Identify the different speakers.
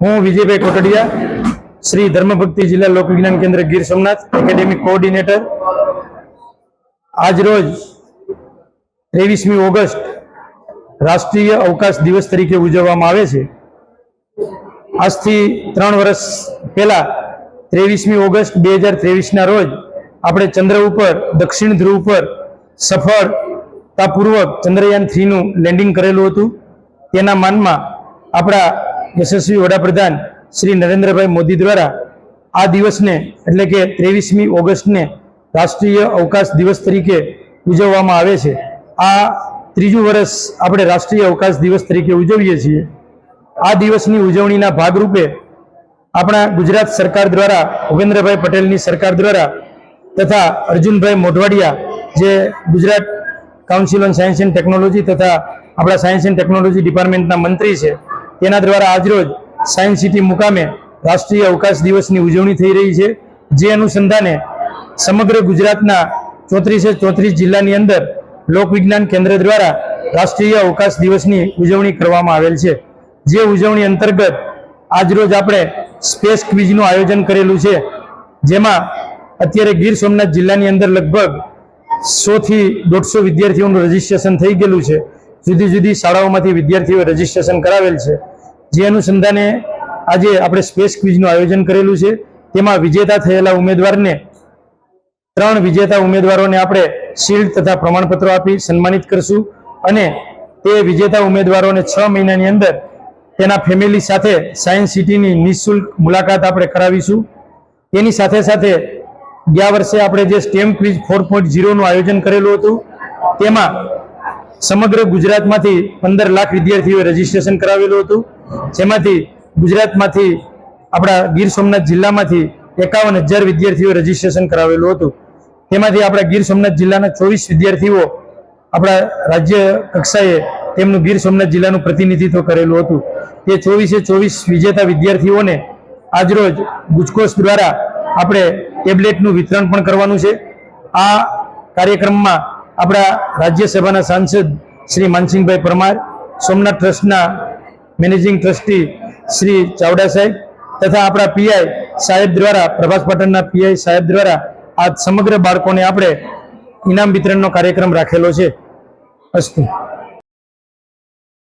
Speaker 1: હું વિજયભાઈ કોટડિયા, શ્રી ધર્મભક્તિ જિલ્લા લોકવિજ્ઞાન કેન્દ્ર ગીર સોમનાથ એકેડેમિક કોઓર્ડિનેટર। આજ રોજ 23મી ઓગસ્ટ રાષ્ટ્રીય અવકાશ દિવસ તરીકે ઉજવવામાં આવે છે। આજથી 3 વર્ષ પહેલા 23મી ઓગસ્ટ 2023ના રોજ આપણે ચંદ્ર ઉપર દક્ષિણ ધ્રુવ પર સફળતાપૂર્વક ચંદ્રયાન 3નું લેન્ડિંગ કરેલું હતું। તેના માનમાં આપણા યશસ્વી વડાપ્રધાન શ્રી નરેન્દ્રભાઈ મોદી દ્વારા આ દિવસને એટલે કે 23મી ઓગસ્ટને રાષ્ટ્રીય અવકાશ દિવસ તરીકે ઉજવવામાં આવે છે। આ ત્રીજું વર્ષ આપણે રાષ્ટ્રીય અવકાશ દિવસ તરીકે ઉજવીએ છીએ। આ દિવસની ઉજવણીના ભાગરૂપે આપણા ગુજરાત સરકાર દ્વારા, ભૂપેન્દ્રભાઈ પટેલની સરકાર દ્વારા તથા અર્જુનભાઈ મોઢવાડિયા જે Gujarat council on science and technology તથા આપણા સાયન્સ એન્ડ ટેકનોલોજી ડિપાર્ટમેન્ટના મંત્રી છે, તેના દ્વારા આજરોજ સાયન્સ સિટી મુકામે રાષ્ટ્રીય અવકાશ દિવસની ઉજવણી થઈ રહી છે। જે અનુસંધાને સમગ્ર ગુજરાતના 34 જિલ્લાની અંદર લોકવિજ્ઞાન કેન્દ્ર દ્વારા રાષ્ટ્રીય અવકાશ દિવસની ઉજવણી કરવામાં આવેલ છે। જે ઉજવણી અંતર્ગત આજરોજ આપણે સ્પેસ ક્વિઝનું આયોજન કરેલું છે, જેમાં અત્યારે ગીર સોમનાથ જિલ્લાની અંદર લગભગ 100 થી 150 વિદ્યાર્થીઓનું રજીસ્ટ્રેશન થઈ ગયેલું છે। જુદી જુદી શાળાઓમાંથી વિદ્યાર્થીઓએ રજીસ્ટ્રેશન કરાવેલ છે। જે અનુસંધાને આજે આપણે સ્પેસ ક્વિઝનું આયોજન કરેલું છે। તેમાં વિજેતા થયેલા ઉમેદવારને 3 વિજેતા ઉમેદવારોને આપણે શિલ્ડ તથા પ્રમાણપત્રો આપી સન્માનિત કરશું અને તે વિજેતા ઉમેદવારોને 6 મહિનાની અંદર તેના ફેમિલી સાથે સાયન્સ સિટીની નિઃશુલ્ક મુલાકાત આપણે કરાવીશું। તેની સાથે સાથે ગયા વર્ષે આપણે જે સ્ટેમ ક્વિઝ 4.0નું આયોજન કરેલું હતું, તેમાં સમગ્ર ગુજરાતમાંથી 15 લાખ વિદ્યાર્થીઓએ રજીસ્ટ્રેશન કરાવેલું હતું, જેમાંથી ગુજરાતમાંથી આપણા ગીર સોમનાથ જિલ્લામાંથી 51,000 વિદ્યાર્થીઓએ રજીસ્ટ્રેશન કરાવેલું હતું। તેમાંથી આપણા ગીર સોમનાથ જિલ્લાના 24 વિદ્યાર્થીઓ આપણા રાજ્ય કક્ષાએ તેમનું ગીર સોમનાથ જિલ્લાનું પ્રતિનિધિત્વ કરેલું હતું। તે 24 વિજેતા વિદ્યાર્થીઓને આજરોજ ગુજકોસ્ટ દ્વારા આપણે ટેબ્લેટનું વિતરણ પણ કરવાનું છે। આ કાર્યક્રમમાં આપણા રાજ્યસભાના સાંસદ શ્રી માનસિંહભાઈ પરમાર, સોમનાથ ટ્રસ્ટના મેનેજિંગ ટ્રસ્ટી શ્રી ચાવડા સાહેબ તથા આપણા પીઆઈ સાહેબ દ્વારા, પ્રભાસ પાટણના પીઆઈ સાહેબ દ્વારા આ સમગ્ર બાળકોને આપણે ઇનામ વિતરણનો કાર્યક્રમ રાખેલો છે। અસ્તુ।